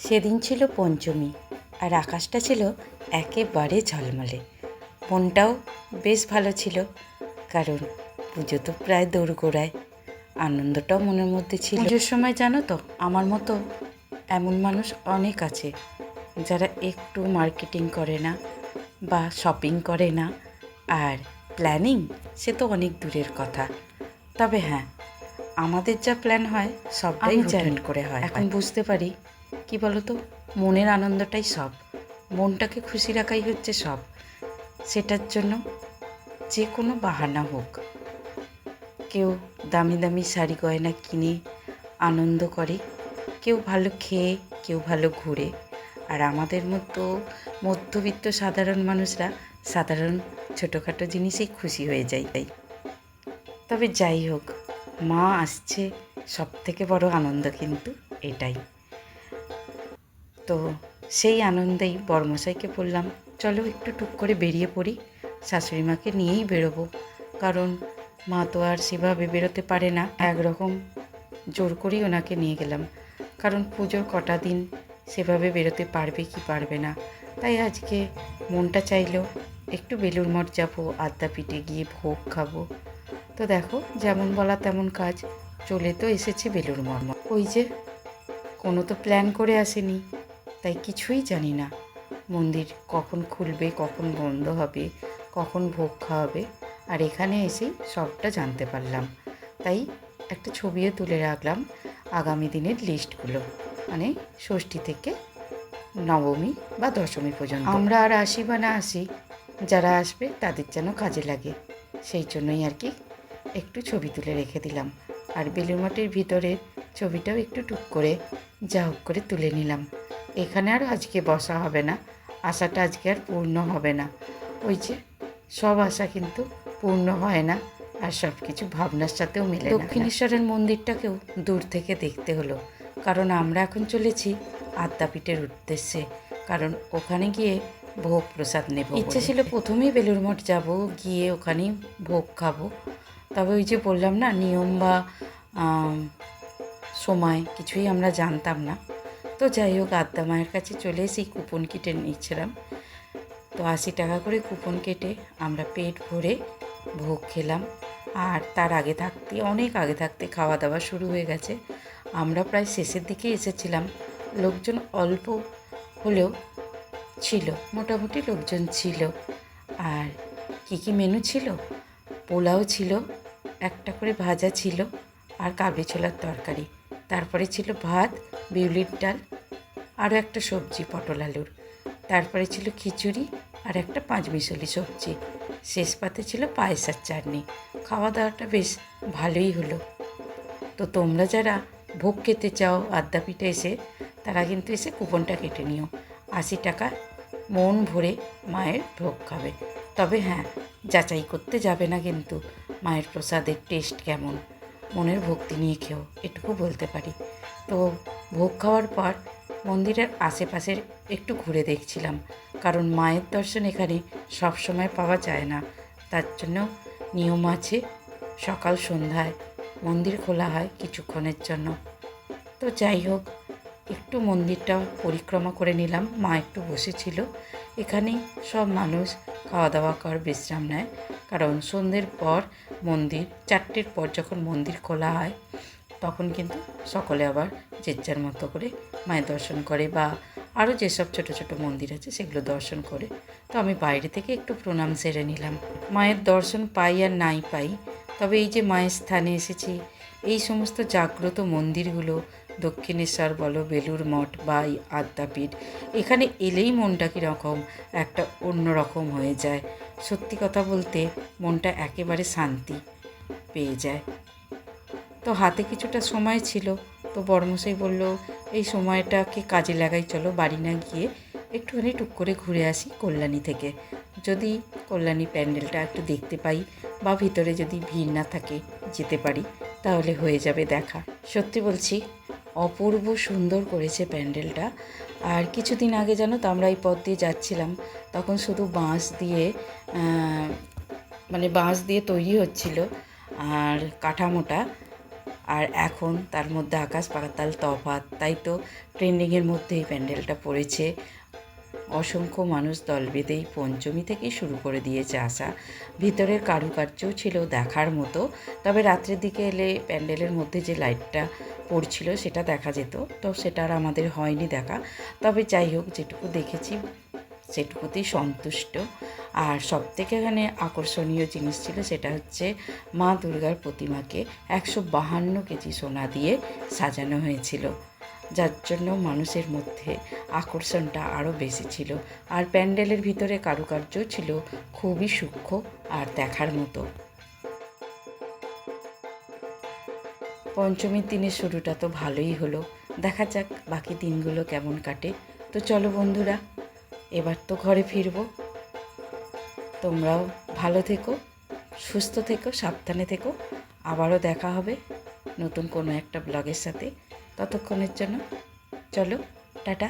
সেদিন ছিল পঞ্চমী, আর আকাশটা ছিল একেবারে ঝলমলে। মনটাও বেশ ভালো ছিল, কারণ পুজো তো প্রায় দোরগোড়ায়। আনন্দটাও মনের মধ্যে ছিল। পুজোর সময় জানো তো, আমার মতো এমন মানুষ অনেক আছে যারা একটু মার্কেটিং করে না বা শপিং করে না, আর প্ল্যানিং সে তো অনেক দূরের কথা। তবে হ্যাঁ, আমাদের যা প্ল্যান হয় সবটাই হুটহাট করে হয়। এখন বুঝতে পারি কি বলতো, মনের আনন্দটাই সব। মনটাকে খুশি রাখাই হচ্ছে সব। সেটার জন্য যে কোনো বাহানা হোক, কেউ দামি দামি শাড়ি গয়না কিনে আনন্দ করে, কেউ ভালো খেয়ে, কেউ ভালো ঘুরে, আর আমাদের মতো মধ্যবিত্ত সাধারণ মানুষরা সাধারণ ছোটোখাটো জিনিসেই খুশি হয়ে যায়। তবে যাই হোক, মা আসছে, সব থেকে বড় আনন্দ কিন্তু এটাই। তো সেই আনন্দেই বড়মশাইকে বললাম, চলো একটু টুক করে বেরিয়ে পড়ি, শাশুড়ি মাকে নিয়েই বেরোবো, কারণ মা তো আর সেভাবে বেরোতে পারে না। একরকম জোর করেই ওনাকে নিয়ে গেলাম, কারণ পুজোর কটা দিন সেভাবে বেরোতে পারবে কি পারবে না। তাই আজকে মনটা চাইলো একটু বেলুড় মঠ যাবো, আদ্যাপীঠে গিয়ে ভোগ খাবো। তো দেখো, যেমন বলা তেমন কাজ, চলে তো এসেছে বেলুড় মঠ। ওই যে, কোনো তো প্ল্যান করে আসেনি, তাই কিছুই জানি না মন্দির কখন খুলবে, কখন বন্ধ হবে, কখন ভোগ খাওয়াবে, আর এখানে এসেই সবটা জানতে পারলাম। তাই একটা ছবিও তুলে রাখলাম আগামী দিনের লিস্টগুলো, মানে ষষ্ঠী থেকে নবমী বা দশমী পর্যন্ত। আমরা আর আসি বা না আসি, যারা আসবে তাদের যেন কাজে লাগে, সেই জন্যই আর কি একটু ছবি তুলে রেখে দিলাম। আর বেলুড় মঠের ভিতরের ছবিটাও একটু টুক করে যা হোক করে তুলে নিলাম। এখানে আর আজকে বসা হবে না, আশাটা আজকে আর পূর্ণ হবে না। ওই যে, সব আশা কিন্তু পূর্ণ হয় না, আর সব কিছু ভাবনার সাথেও মেলে না। দক্ষিণেশ্বরের মন্দিরটাকেও দূর থেকে দেখতে হলো, কারণ আমরা এখন চলেছি আদ্যাপীঠের উদ্দেশ্যে, কারণ ওখানে গিয়ে ভোগ প্রসাদ নেব। ইচ্ছে ছিল প্রথমেই বেলুড় মঠ যাব, গিয়ে ওখানেই ভোগ খাবো। তবে ওই যে বললাম না, নিয়ম বা সময় কিছুই আমরা জানতাম না। তো যাই হোক, আদ্যা মায়ের কাছে চলে এসেই কুপন কেটে নিচ্ছিলাম। তো 80 টাকা করে কুপন কেটে আমরা পেট ভরে ভোগ খেলাম। আর তার আগে থাকতে, অনেক আগে থাকতে খাওয়া দাওয়া শুরু হয়ে গেছে। আমরা প্রায় শেষের দিকে এসেছিলাম, লোকজন অল্প হলেও ছিল, মোটামুটি লোকজন ছিল। আর কী কী মেনু ছিল, পোলাও ছিল, একটা করে ভাজা ছিল, আর কাবলি ছোলার তরকারি, তারপরে ছিল ভাত, বিউলির ডাল, আরও একটা সবজি পটল আলুর, তারপরে ছিল খিচুড়ি আর একটা পাঁচমিশালি সবজি, শেষ পাতে ছিল পায়েস আর চাটনি। খাওয়া দাওয়াটা বেশ ভালোই হলো। তো তোমরা যারা ভোগ খেতে চাও আদ্যাপীঠে এসে, তারা কিন্তু এসে কুপনটা কেটে নিও। 80 টাকা মন ভরে মায়ের ভোগ খাবে। তবে হ্যাঁ, যাচাই করতে যাবে না কিন্তু মায়ের প্রসাদের টেস্ট কেমন, মনের ভক্তি নিয়ে খেও, এটুকু বলতে পারি। তো ভোগ খাওয়ার পর মন্দিরের আশেপাশের একটু ঘুরে দেখছিলাম, কারণ মায়ের দর্শন এখানে সব সময় পাওয়া যায় না, তার জন্য নিয়ম আছে, সকাল সন্ধ্যায় মন্দির খোলা হয় কিছুক্ষণের জন্য। তো যাই হোক, একটু মন্দিরটা পরিক্রমা করে নিলাম। মা একটু বসেছিল, এখানেই সব মানুষ খাওয়া দাওয়া কর বিশ্রাম নেয়, কারণ সন্ধ্যের পর মন্দির, 4টের পর যখন মন্দির খোলা হয়, তখন কিন্তু সকলে আবার যে যার মতো করে মায়ের দর্শন করে, বা আরও যেসব ছোটো ছোটো মন্দির আছে সেগুলো দর্শন করে। তো আমি বাইরে থেকে একটু প্রণাম সেরে নিলাম। মায়ের দর্শন পাই আর নাই পাই, তবে এই যে মায়ের স্থানে এসেছি, এই সমস্ত জাগ্রত মন্দিরগুলো, দক্ষিণেশ্বর বলো, বেলুড় মঠ বা আদ্যাপীঠ, এখানে এলেই মনটা কীরকম একটা অন্যরকম হয়ে যায়। সত্যি কথা বলতে মনটা একেবারে শান্তি পেয়ে যায়। তো হাতে কিছুটা সময় ছিল, তো বড়মশাই বলল, এই সময়টাকে কাজে লাগাই, চলো বাড়ি না গিয়ে একটুখানি টুক করে ঘুরে আসি কল্যাণী থেকে। যদি কল্যাণী প্যান্ডেলটা একটু দেখতে পাই, বা ভিতরে যদি ভিড় না থাকে যেতে পারি, তাহলে হয়ে যাবে দেখা। সত্যি বলছি, অপূর্ব সুন্দর করেছে প্যান্ডেলটা। আর কিছুদিন আগে জানো তো, আমরা এই পথ দিয়ে যাচ্ছিলাম, তখন শুধু বাঁশ দিয়ে মানে বাঁশ দিয়ে তৈরি হচ্ছিল আর কাঠামোটা, আর এখন তার মধ্যে আকাশ পাতাল তফাৎ, তাই তো ট্রেন্ডিংয়ের মধ্যে এই প্যান্ডেলটা পড়েছে। অসংখ্য মানুষ দল বেঁধেই পঞ্চমী থেকেই শুরু করে দিয়েছে আসা। ভিতরের কারুকার্যও ছিল দেখার মতো, তবে রাত্রের দিকে এলে প্যান্ডেলের মধ্যে যে লাইটটা পড়ছিল সেটা দেখা যেত, তো সেটা আর আমাদের হয়নি দেখা। তবে যাই হোক, যেটুকু দেখেছি সেটুকুতেই সন্তুষ্ট। আর সবথেকে এখানে আকর্ষণীয় জিনিস ছিল সেটা হচ্ছে মা দুর্গার প্রতিমাকে 152 কেজি সোনা দিয়ে সাজানো হয়েছিল, যার জন্য মানুষের মধ্যে আকর্ষণটা আরও বেশি ছিল। আর প্যান্ডেলের ভিতরে কারুকার্য ছিল খুবই সূক্ষ্ম আর দেখার মতো। পঞ্চমীর দিনের শুরুটা তো ভালোই হলো, দেখা যাক বাকি দিনগুলো কেমন কাটে। তো চলো বন্ধুরা, এবার তো ঘরে ফিরবো। তোমরাও ভালো থেকো, সুস্থ থেকো, সাবধানে থেকো। আবারও দেখা হবে নতুন কোনো একটা ব্লগের সাথে। ততক্ষণের জন্য চলো, টাটা।